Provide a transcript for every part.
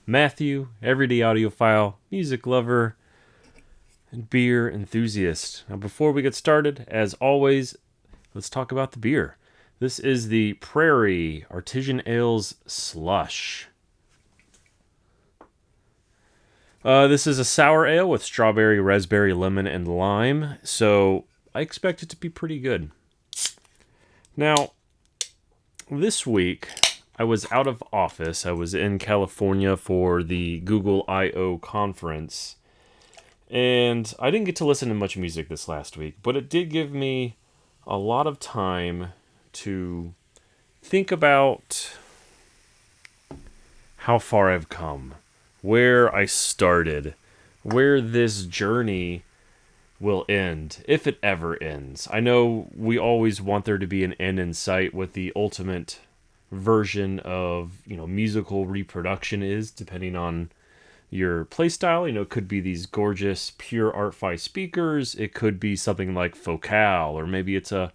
Matthew, everyday audiophile, music lover, and beer enthusiast. Now, before we get started, as always, let's talk about the beer. This is the Prairie Artisan Ales Slush. This is a sour ale with strawberry, raspberry, lemon, and lime, so I expect it to be pretty good. Now, this week, I was out of office. I was in California for the Google I/O conference, and I didn't get to listen to much music this last week, but it did give me a lot of time to think about how far I've come, where I started, where this journey will end, if it ever ends. I know we always want there to be an end in sight, what the ultimate version of, musical reproduction is, depending on your playstyle. It could be these gorgeous pure art-fi speakers, it could be something like Focal, or maybe it's a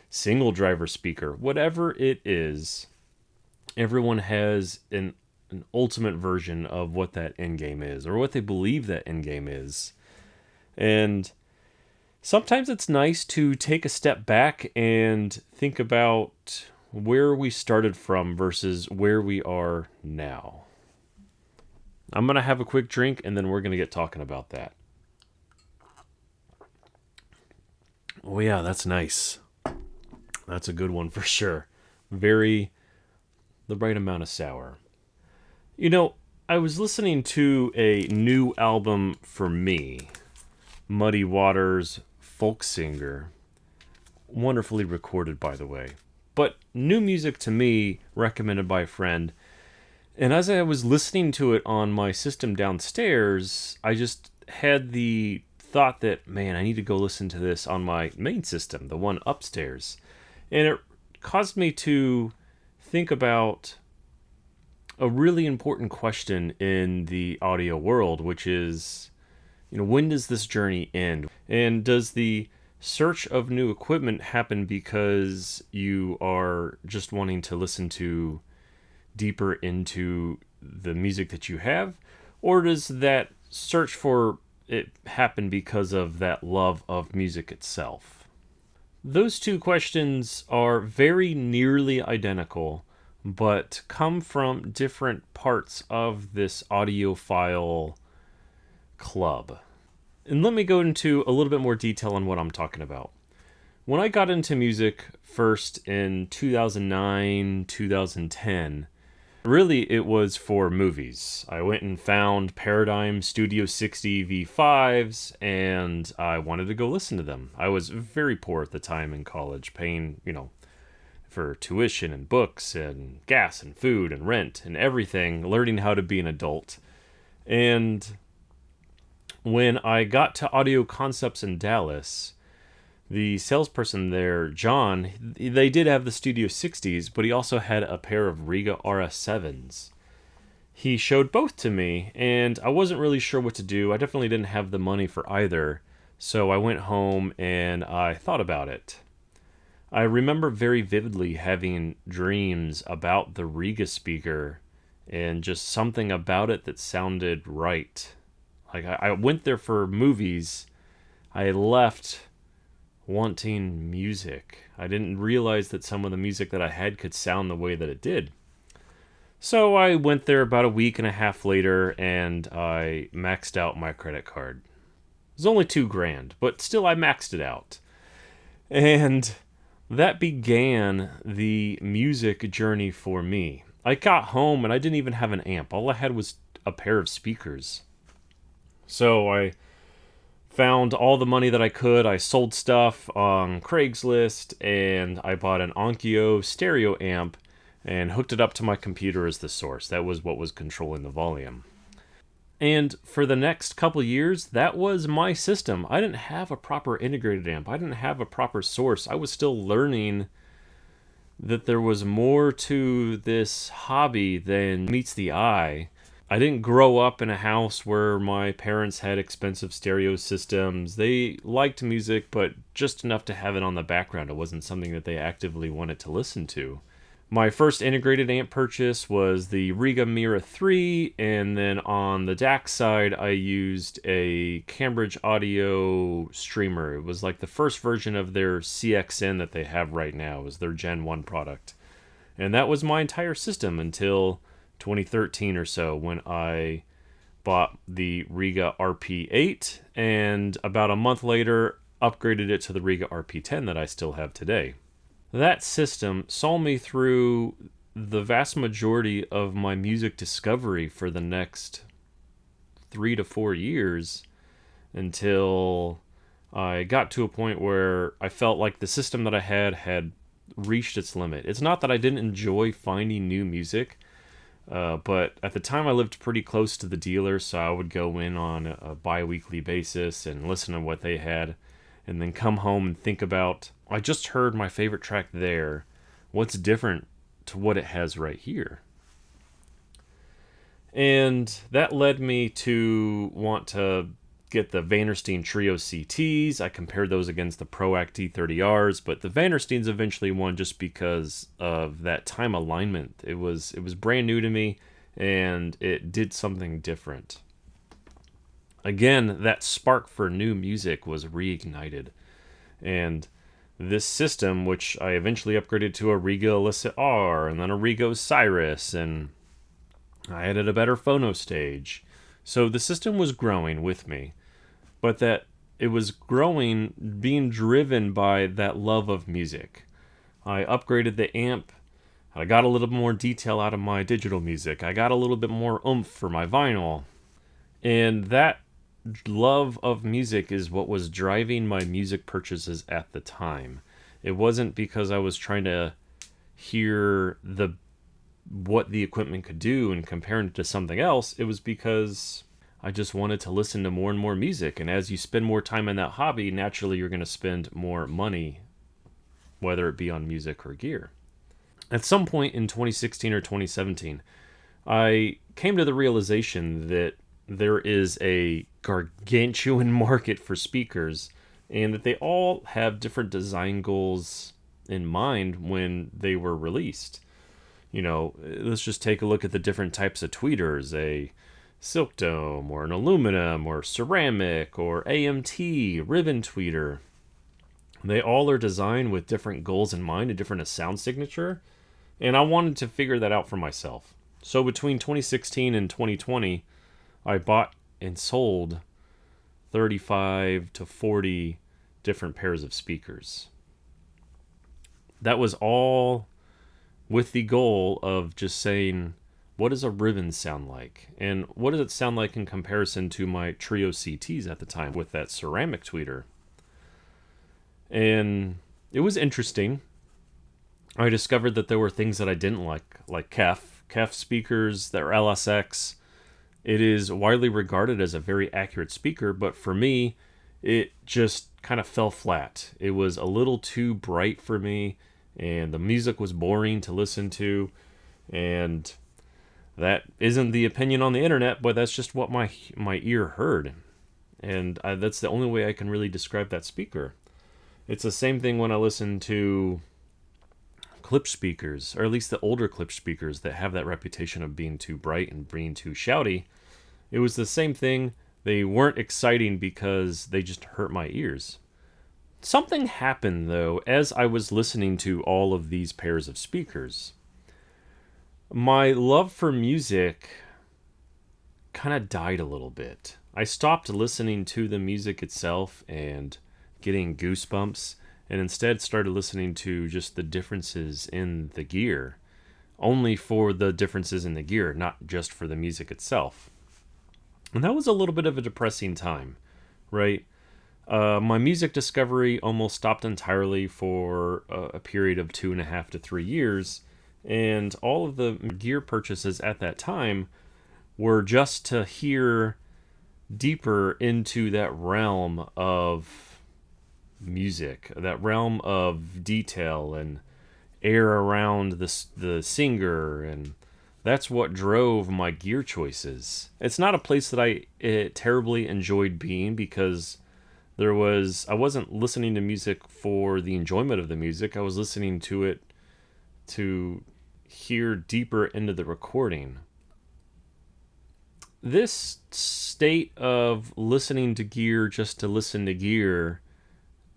single driver speaker. Whatever it is, everyone has an ultimate version of what that end game is, or what they believe that end game is. And sometimes it's nice to take a step back and think about where we started from versus where we are now. I'm going to have a quick drink and then we're going to get talking about that. Oh yeah, that's nice. That's a good one for sure. The right amount of sour. I was listening to a new album for me, Muddy Waters' Folk Singer. Wonderfully recorded, by the way. But new music to me, recommended by a friend. And as I was listening to it on my system downstairs, I just had the thought that, man, I need to go listen to this on my main system, the one upstairs. And it caused me to think about a really important question in the audio world, which is, when does this journey end? And does the search of new equipment happen because you are just wanting to listen to deeper into the music that you have? Or does that search for it happen because of that love of music itself? Those two questions are very nearly identical, but come from different parts of this audiophile club. And let me go into a little bit more detail on what I'm talking about. When I got into music first in 2009, 2010, really it was for movies. I went and found Paradigm Studio 60 V5s, and I wanted to go listen to them. I was very poor at the time in college, paying, for tuition and books and gas and food and rent and everything, learning how to be an adult. And when I got to Audio Concepts in Dallas, the salesperson there, John, they did have the Studio 60s, but he also had a pair of Riga RS7s. He showed both to me, and I wasn't really sure what to do. I definitely didn't have the money for either, so I went home and I thought about it. I remember very vividly having dreams about the Riga speaker and just something about it that sounded right. Like, I went there for movies. I left wanting music. I didn't realize that some of the music that I had could sound the way that it did. So I went there about a week and a half later, and I maxed out my credit card. It was only $2,000, but still I maxed it out. And that began the music journey for me. I got home and I didn't even have an amp. All I had was a pair of speakers. So I found all the money that I could. I sold stuff on Craigslist, and I bought an Onkyo stereo amp and hooked it up to my computer as the source. That was what was controlling the volume. And for the next couple years, that was my system. I didn't have a proper integrated amp. I didn't have a proper source. I was still learning that there was more to this hobby than meets the eye. I didn't grow up in a house where my parents had expensive stereo systems. They liked music, but just enough to have it on the background. It wasn't something that they actively wanted to listen to. My first integrated amp purchase was the Riga Mira 3, and then on the DAC side, I used a Cambridge Audio streamer. It was like the first version of their CXN that they have right now. It was their Gen 1 product. And that was my entire system until 2013 or so, when I bought the Riga RP8, and about a month later upgraded it to the Riga RP10 that I still have today. That system saw me through the vast majority of my music discovery for the next 3 to 4 years, until I got to a point where I felt like the system that I had reached its limit. It's not that I didn't enjoy finding new music, but at the time I lived pretty close to the dealer, so I would go in on a bi-weekly basis and listen to what they had, and then come home and think about, I just heard my favorite track there. What's different to what it has right here? And that led me to want to get the Vandersteen Trio CTs. I compared those against the ProAct D30Rs, but the Vandersteens eventually won just because of that time alignment. It was brand new to me, and it did something different. Again, that spark for new music was reignited. And this system, which I eventually upgraded to a Riga LSAF and then a Riga Osiris, and I added a better phono stage. So the system was growing with me, but that it was growing being driven by that love of music. I upgraded the amp. I got a little more detail out of my digital music. I got a little bit more oomph for my vinyl. And that love of music is what was driving my music purchases at the time. It wasn't because I was trying to hear what the equipment could do and comparing it to something else. It was because I just wanted to listen to more and more music. And as you spend more time in that hobby, naturally you're going to spend more money, whether it be on music or gear. At some point in 2016 or 2017, I came to the realization that there is a gargantuan market for speakers, and that they all have different design goals in mind when they were released. Let's just take a look at the different types of tweeters: a silk dome, or an aluminum, or ceramic, or AMT, ribbon tweeter. They all are designed with different goals in mind, a different sound signature, and I wanted to figure that out for myself. So between 2016 and 2020, I bought and sold 35 to 40 different pairs of speakers. That was all with the goal of just saying, what does a ribbon sound like? And what does it sound like in comparison to my Trio CTs at the time with that ceramic tweeter? And it was interesting. I discovered that there were things that I didn't like KEF speakers that are LSX. It is widely regarded as a very accurate speaker, but for me, it just kind of fell flat. It was a little too bright for me, and the music was boring to listen to, and that isn't the opinion on the internet, but that's just what my ear heard, and that's the only way I can really describe that speaker. It's the same thing when I listen to clip speakers, or at least the older clip speakers that have that reputation of being too bright and being too shouty. It was the same thing. They weren't exciting because they just hurt my ears. Something happened, though, as I was listening to all of these pairs of speakers. My love for music kind of died a little bit. I stopped listening to the music itself and getting goosebumps, and instead started listening to just the differences in the gear. Only for the differences in the gear, not just for the music itself. And that was a little bit of a depressing time, right? My music discovery almost stopped entirely for a period of 2.5 to 3 years, and all of the gear purchases at that time were just to hear deeper into that realm of music, that realm of detail and air around the singer, and that's what drove my gear choices. It's not a place that I terribly enjoyed being, because I wasn't listening to music for the enjoyment of the music. I was listening to it to hear deeper into the recording. This state of listening to gear just to listen to gear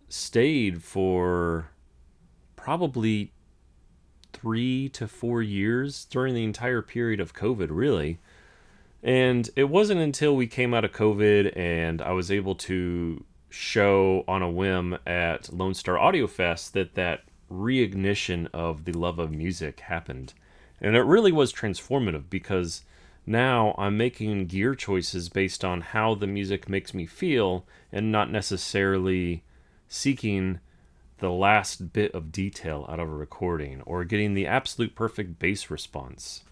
stayed for probably 3 to 4 years during the entire period of COVID, really. And it wasn't until we came out of COVID and I was able to show on a whim at Lone Star Audio Fest that reignition of the love of music happened. And it really was transformative because now I'm making gear choices based on how the music makes me feel and not necessarily seeking the last bit of detail out of a recording or getting the absolute perfect bass response.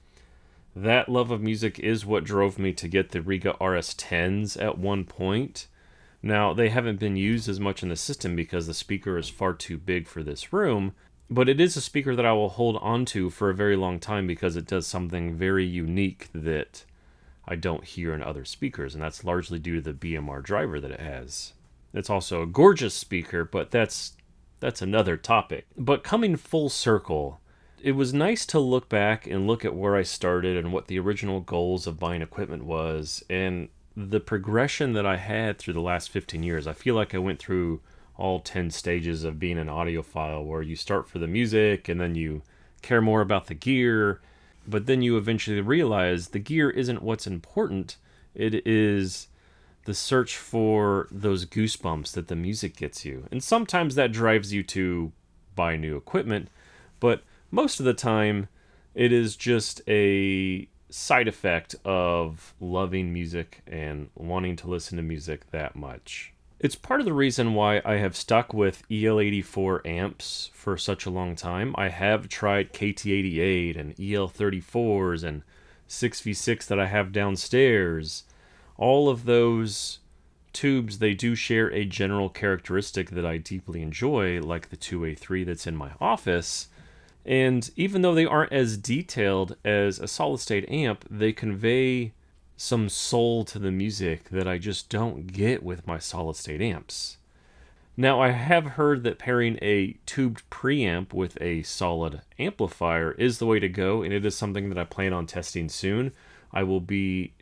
That love of music is what drove me to get the Riga RS10s at one point. Now, they haven't been used as much in the system because the speaker is far too big for this room, but it is a speaker that I will hold on to for a very long time because it does something very unique that I don't hear in other speakers, and that's largely due to the BMR driver that it has. It's also a gorgeous speaker, but that's another topic. But coming full circle, it was nice to look back and look at where I started and what the original goals of buying equipment was, and the progression that I had through the last 15 years. I feel like I went through all 10 stages of being an audiophile, where you start for the music and then you care more about the gear, but then you eventually realize the gear isn't what's important. It is the search for those goosebumps that the music gets you. And sometimes that drives you to buy new equipment, but most of the time it is just a side effect of loving music and wanting to listen to music that much. It's part of the reason why I have stuck with EL84 amps for such a long time. I have tried KT88 and EL34s and 6v6 that I have downstairs. All of those tubes, they do share a general characteristic that I deeply enjoy, like the 2A3 that's in my office. And even though they aren't as detailed as a solid-state amp, they convey some soul to the music that I just don't get with my solid-state amps. Now, I have heard that pairing a tubed preamp with a solid amplifier is the way to go, and it is something that I plan on testing soon. I will be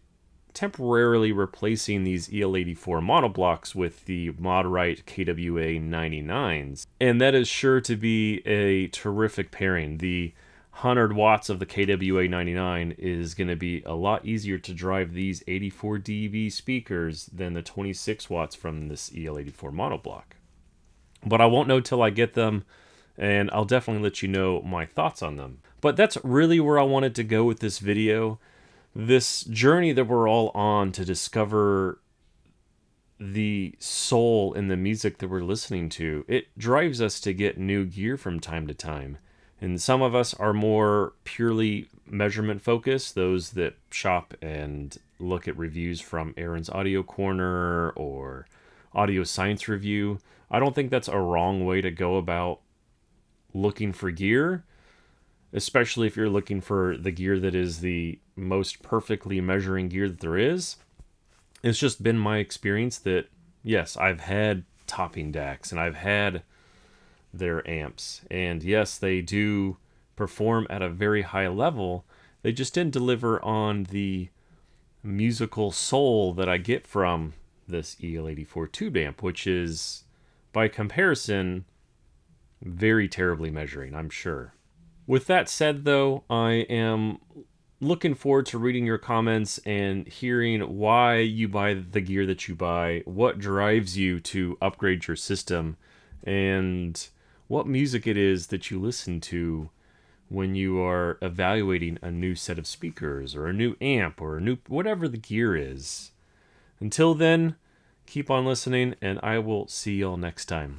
temporarily replacing these EL84 monoblocks with the Modrite KWA 99s. And that is sure to be a terrific pairing. The 100 watts of the KWA 99 is going to be a lot easier to drive these 84 dB speakers than the 26 watts from this EL84 monoblock. But I won't know till I get them, and I'll definitely let you know my thoughts on them. But that's really where I wanted to go with this video. This journey that we're all on to discover the soul in the music that we're listening to, it drives us to get new gear from time to time. And some of us are more purely measurement focused, those that shop and look at reviews from Aaron's Audio Corner or Audio Science Review. I don't think that's a wrong way to go about looking for gear, especially if you're looking for the gear that is the most perfectly measuring gear that there is. It's just been my experience that, yes, I've had topping DACs and I've had their amps, and yes, they do perform at a very high level. They just didn't deliver on the musical soul that I get from this EL84 tube amp, which is, by comparison, very terribly measuring, I'm sure. With that said, though, I am looking forward to reading your comments and hearing why you buy the gear that you buy, what drives you to upgrade your system, and what music it is that you listen to when you are evaluating a new set of speakers or a new amp or a new whatever the gear is. Until then, keep on listening, and I will see y'all next time.